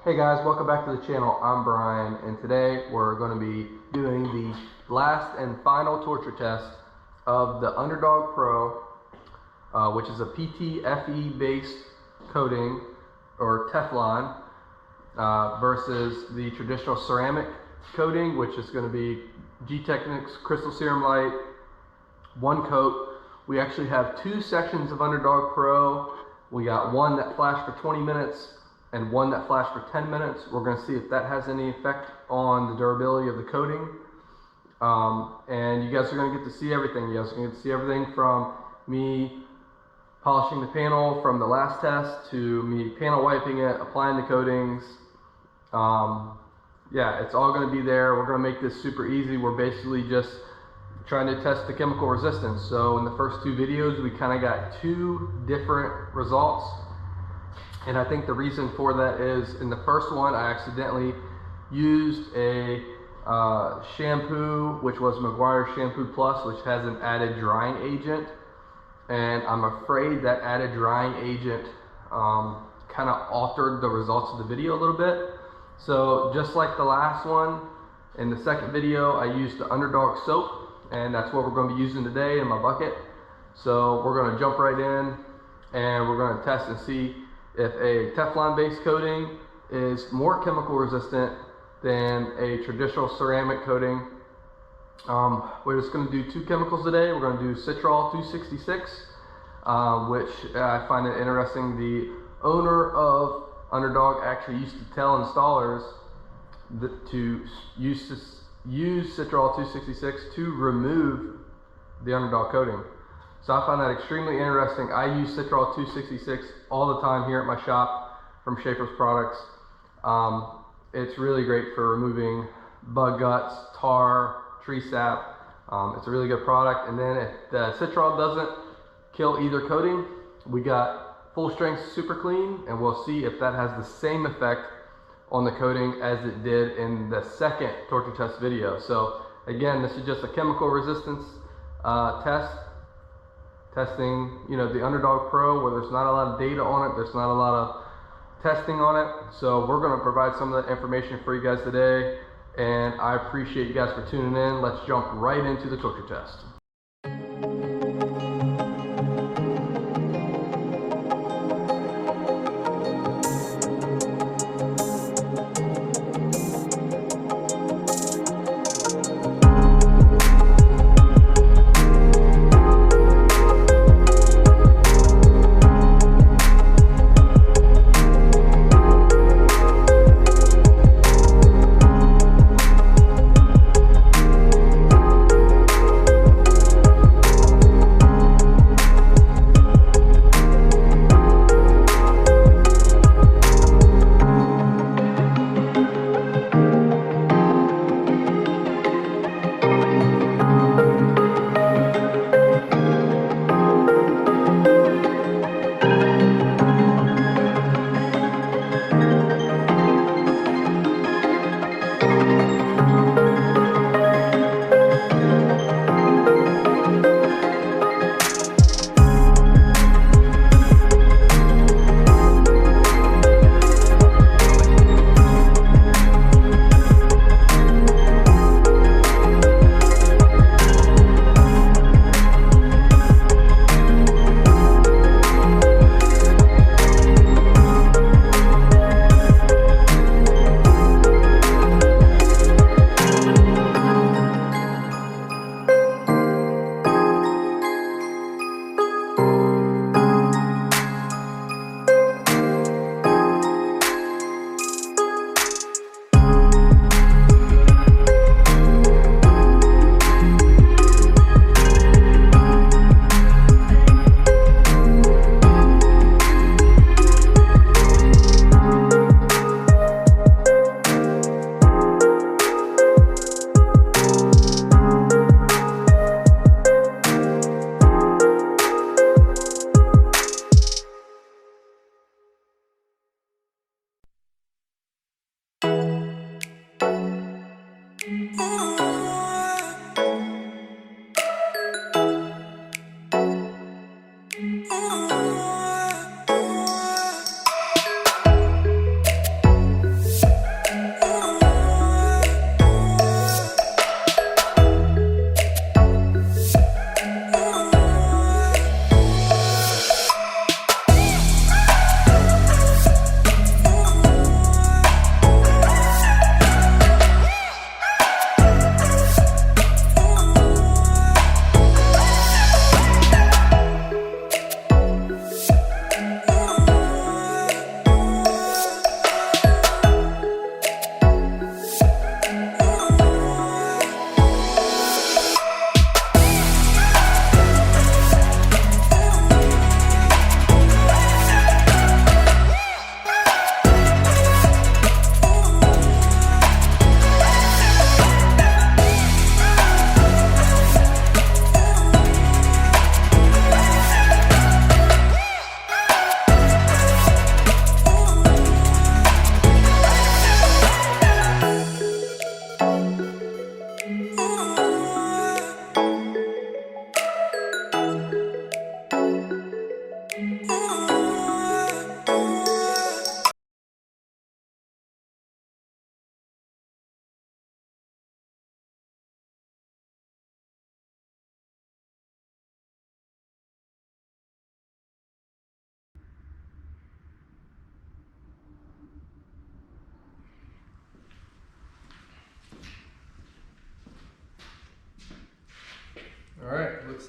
Hey guys, welcome back to the channel. I'm Brian, and today we're going to be doing the last and final torture test of the Undrdog Pro, which is a PTFE based coating or Teflon versus the traditional ceramic coating, which is going to be Gtechniq's Crystal Serum Light, one coat. We actually have two sections of Undrdog Pro. We got one that flashed for 20 minutes and one that flashed for 10 minutes. We're going to see if that has any effect on the durability of the coating. And you guys are going to get to see everything. You guys are going to get to see everything from me polishing the panel from the last test to me panel wiping it, applying the coatings. Yeah, it's all going to be there. We're going to make this super easy. We're basically just trying to test the chemical resistance. So in the first two videos, we kind of got two different results. And I think the reason for that is in the first one, I accidentally used a shampoo, which was McGuire Shampoo Plus, which has an added drying agent. And I'm afraid that added drying agent kind of altered the results of the video a little bit. So just like the last one, in the second video, I used the Undrdog soap, and that's what we're going to be using today in my bucket. So we're going to jump right in and we're going to test and see if a Teflon based coating is more chemical resistant than a traditional ceramic coating. We're just going to do two chemicals today. We're going to do Citral 266, which I find it interesting. The owner of Undrdog actually used to tell installers to use Citral 266 to remove the Undrdog coating. So I find that extremely interesting. I use Citral 266 all the time here at my shop from Schaefer's Products. It's really great for removing bug guts, tar, tree sap. It's a really good product. And then if the Citral doesn't kill either coating, we got full strength super clean, and we'll see if that has the same effect on the coating as it did in the second torture test video. So again, this is just a chemical resistance test. Testing, you know, the Undrdog Pro, where there's not a lot of data on it, there's not a lot of testing on it. So we're going to provide some of that information for you guys today, and I appreciate you guys for tuning in. Let's jump right into the torture test.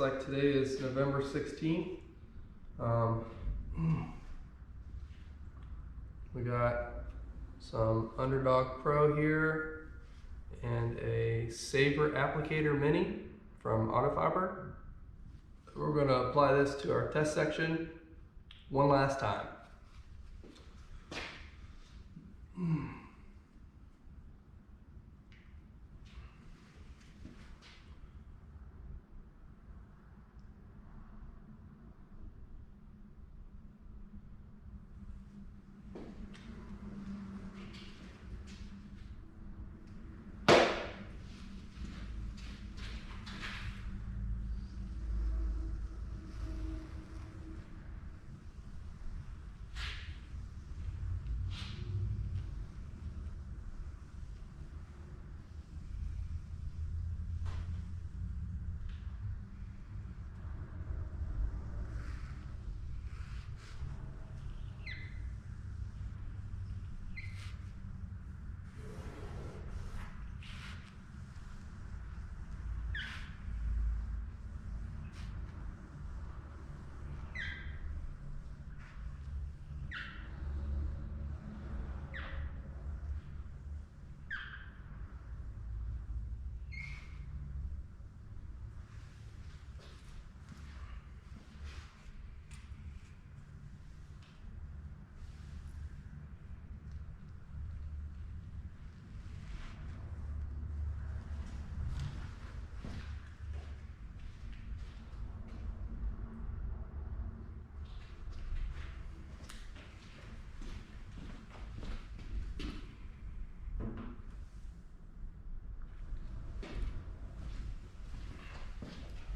looks like today is November 16th. We got some Undrdog Pro here and a Saber applicator mini from Autofiber. We're going to apply this to our test section one last time.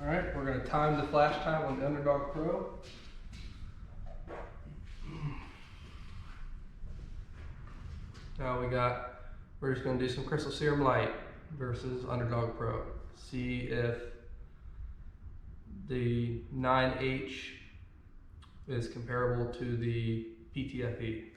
All right, we're going to time the flash time on the Undrdog Pro. Now we're just going to do some Crystal Serum Light versus Undrdog Pro. See if the 9H is comparable to the PTFE.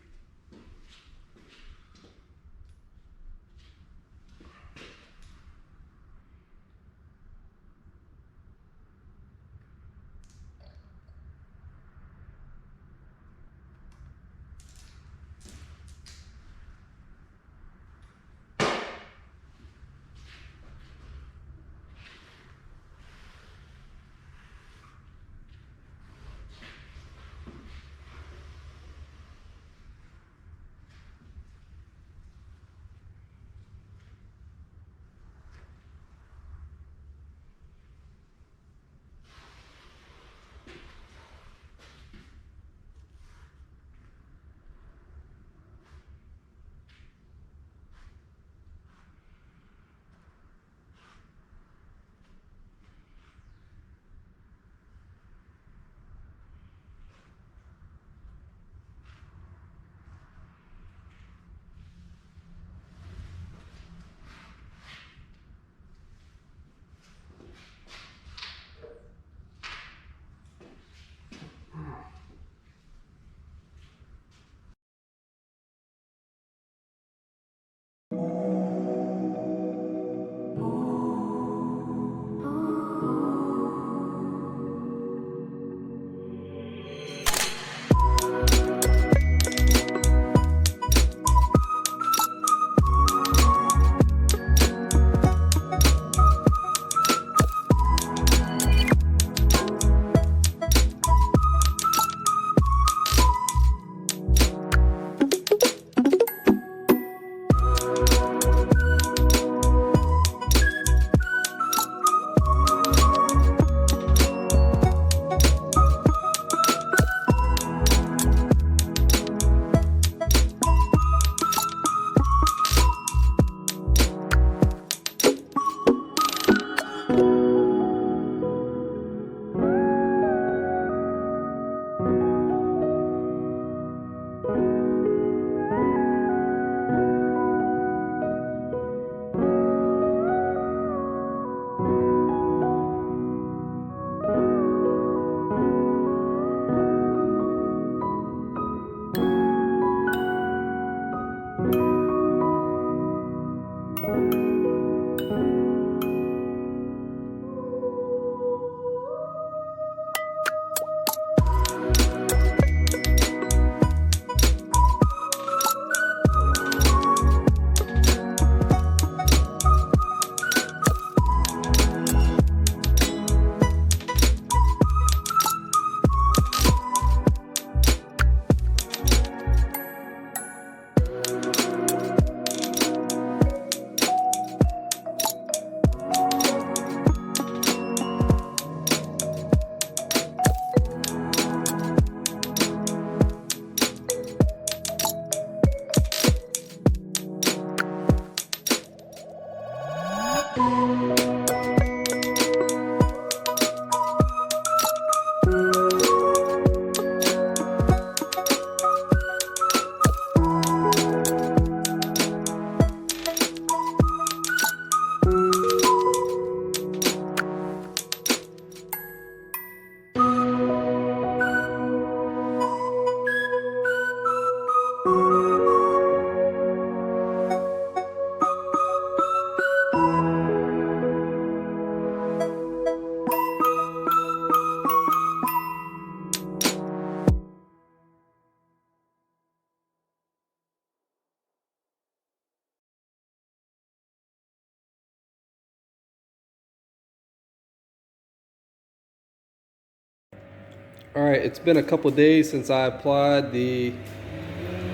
Alright, it's been a couple days since I applied the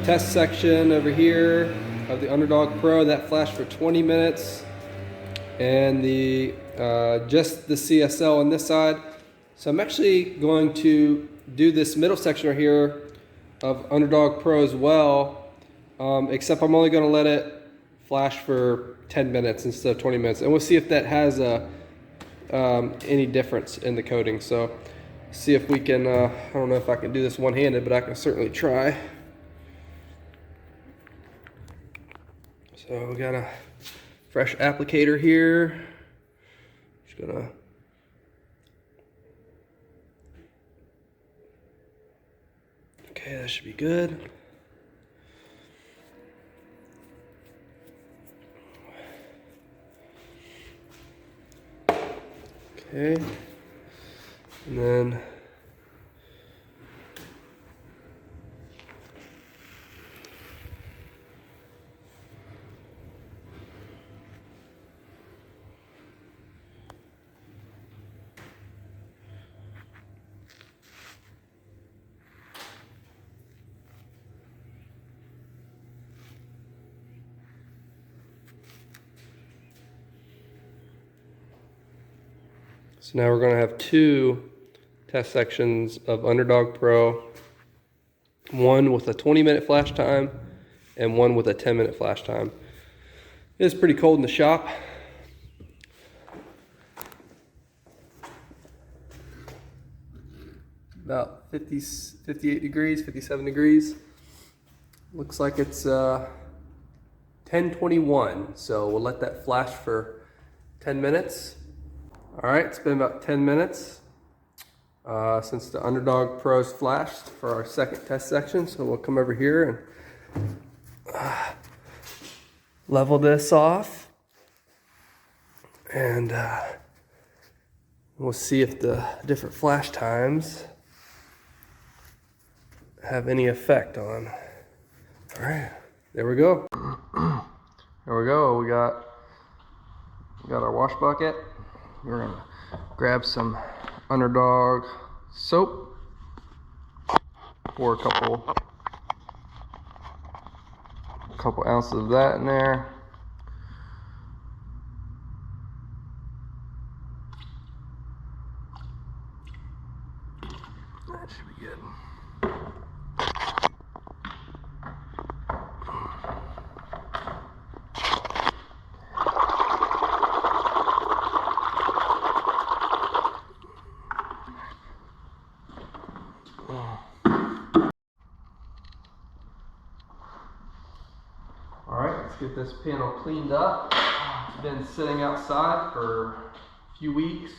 test section over here of the Undrdog Pro. That flashed for 20 minutes, and the just the CSL on this side. So I'm actually going to do this middle section right here of Undrdog Pro as well, except I'm only going to let it flash for 10 minutes instead of 20 minutes, and we'll see if that has any difference in the coating. So see if we can, I don't know if I can do this one-handed, but I can certainly try. So we got a fresh applicator here. Just gonna okay, that should be good. Okay, and then so now we're going to have two test sections of Undrdog Pro, one with a 20-minute flash time and one with a 10-minute flash time. It's pretty cold in the shop. About 58 degrees, 57 degrees. Looks like it's 10:21, so we'll let that flash for 10 minutes. All right, it's been about 10 minutes since the Undrdog Pro's flashed for our second test section. So we'll come over here and level this off, and we'll see if the different flash times have any effect on. All right, there we go. There we go. We got our wash bucket. We're gonna grab some Undrdog soap, pour a couple ounces of that in there. That should be good. Alright, let's get this panel cleaned up. It's been sitting outside for a few weeks,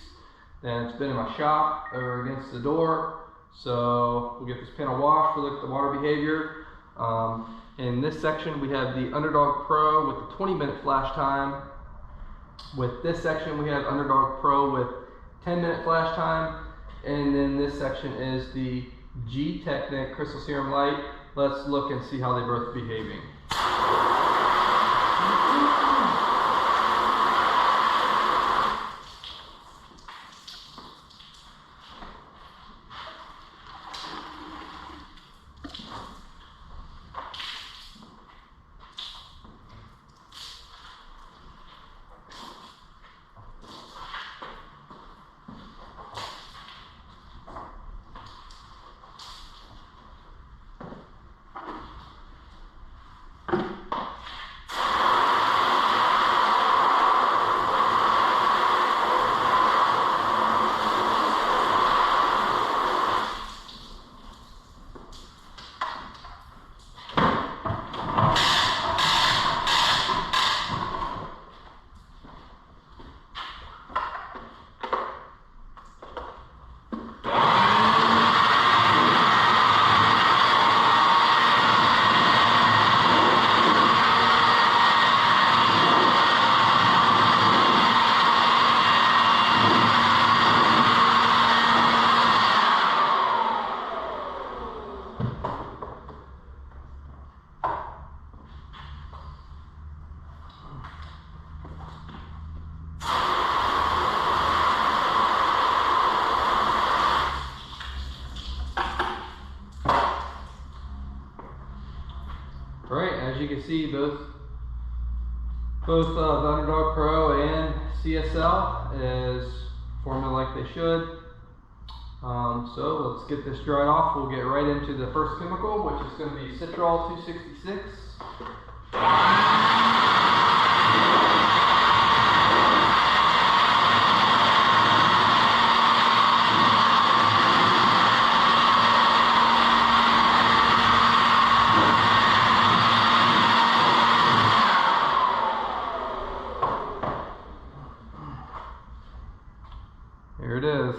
and it's been in my shop over against the door. So we'll get this panel washed, we'll look at the water behavior. In this section we have the Undrdog Pro with the 20-minute flash time. With this section we have Undrdog Pro with 10-minute flash time. And then this section is the Gtechniq Crystal Serum Light. Let's look and see how they're both behaving. you can see, both the Undrdog Pro and CSL is forming like they should. So let's get this dried off. We'll get right into the first chemical, which is going to be Citral 266. Here it is.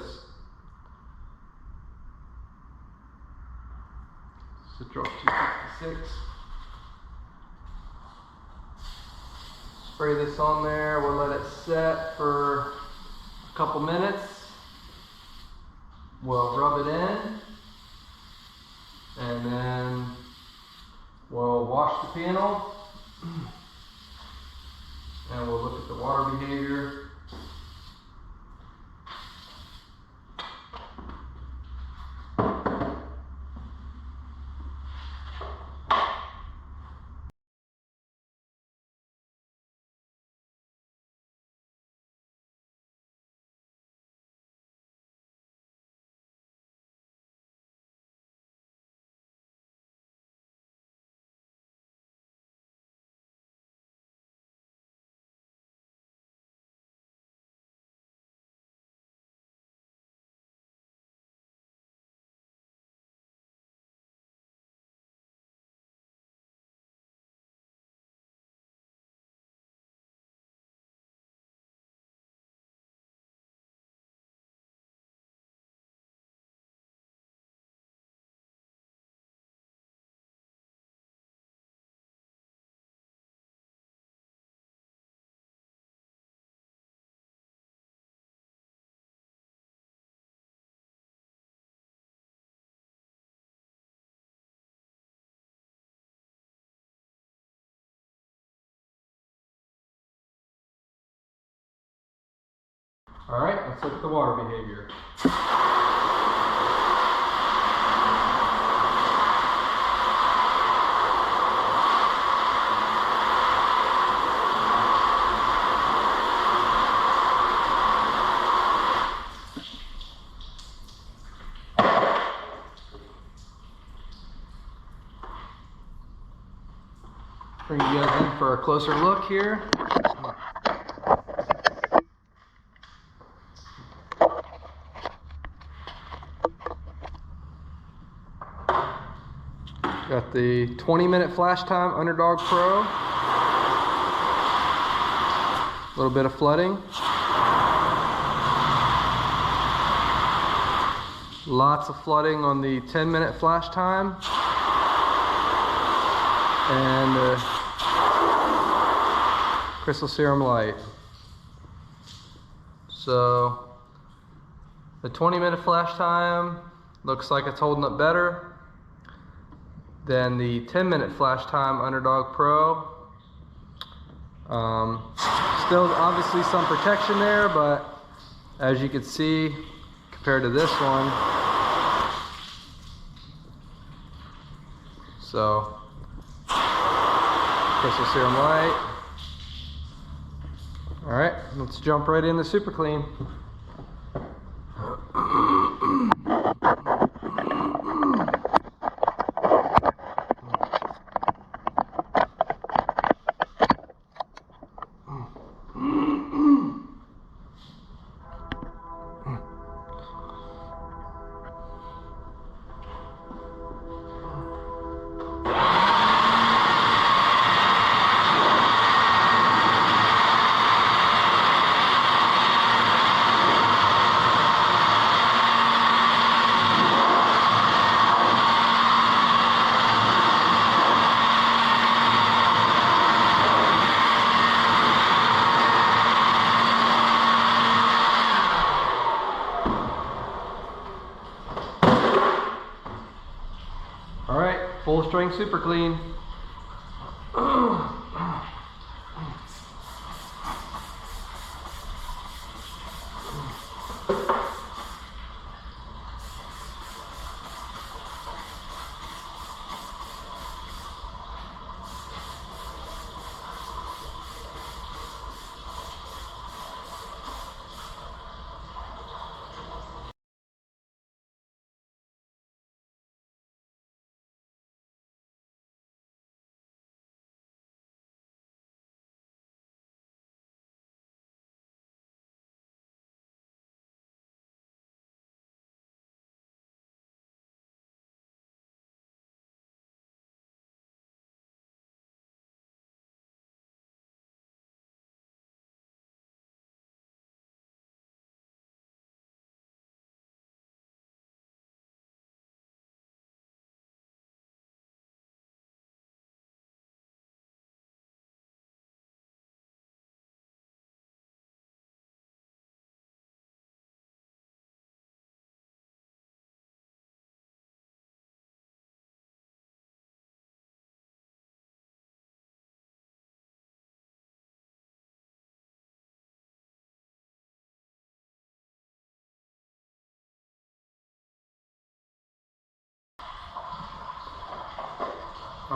Citral 266. Spray this on there. We'll let it set for a couple minutes. We'll rub it in, and then we'll wash the panel, and we'll look at the water behavior. All right, let's look at the water behavior. Bring you guys in for a closer look here. Got the 20-minute flash time Undrdog Pro. A little bit of flooding. Lots of flooding on the 10-minute flash time. And the crystal serum light. So the 20-minute flash time looks like it's holding up better than the 10-minute flash time Undrdog Pro. Still obviously some protection there, but as you can see, compared to this one, so crystal serum light. All right, let's jump right into Super Clean. All right, full strength Super Clean.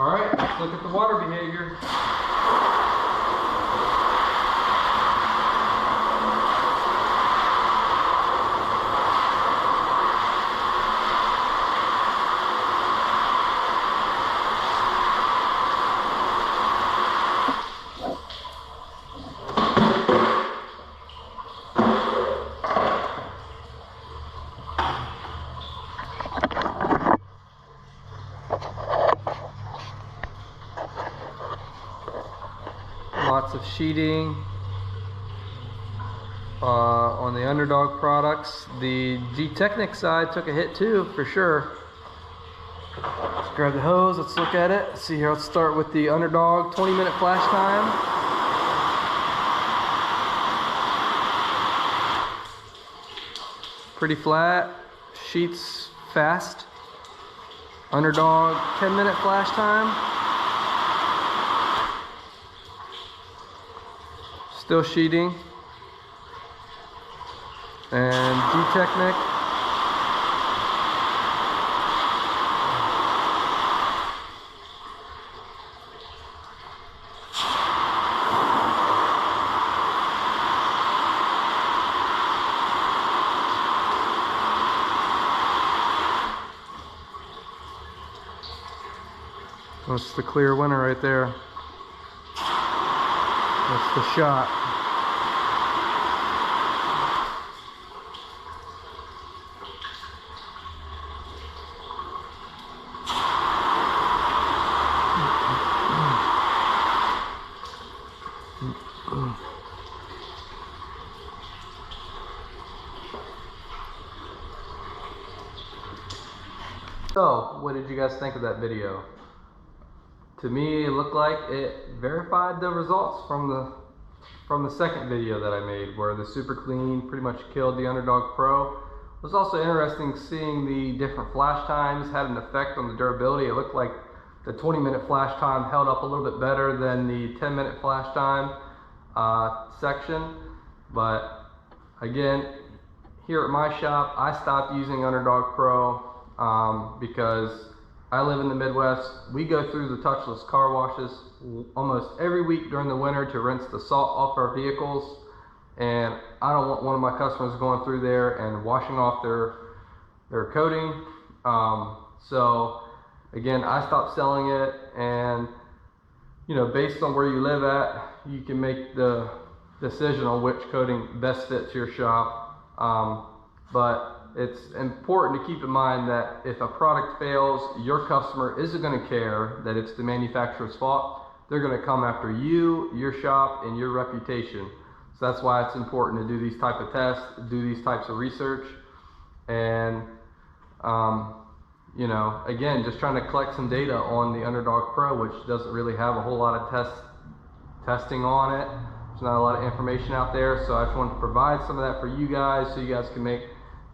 All right, let's look at the water behavior. Lots of sheeting on the Undrdog products. The Gtechniq side took a hit too, for sure. Let's grab the hose, let's look at it. Let's see here, let's start with the Undrdog 20-minute flash time. Pretty flat, sheets fast. Undrdog 10-minute flash time. Still sheeting. And Gtechniq. That's the clear winner right there. That's the shot. So, what did you guys think of that video? To me, it looked like it verified the results from the second video that I made, where the super clean pretty much killed the Undrdog Pro. It was also interesting seeing the different flash times had an effect on the durability. It looked like the 20-minute flash time held up a little bit better than the 10-minute flash time section. But again, here at my shop, I stopped using Undrdog Pro because I live in the Midwest. We go through the touchless car washes almost every week during the winter to rinse the salt off our vehicles, and I don't want one of my customers going through there and washing off their coating. So again, I stopped selling it, and you know, based on where you live at, you can make the decision on which coating best fits your shop. But it's important to keep in mind that if a product fails, your customer isn't going to care that it's the manufacturer's fault. They're going to come after you, your shop, and your reputation. So that's why it's important to do these type of tests, do these types of research, and you know, again, just trying to collect some data on the Undrdog Pro, which doesn't really have a whole lot of testing on it. There's not a lot of information out there, so I just wanted to provide some of that for you guys, so you guys can make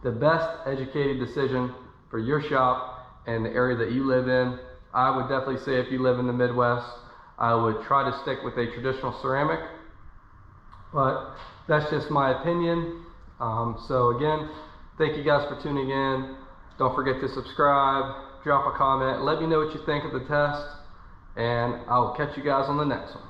the best educated decision for your shop and the area that you live in. I would definitely say if you live in the Midwest, I would try to stick with a traditional ceramic, but that's just my opinion. So again, thank you guys for tuning in. Don't forget to subscribe, drop a comment, let me know what you think of the test, and I'll catch you guys on the next one.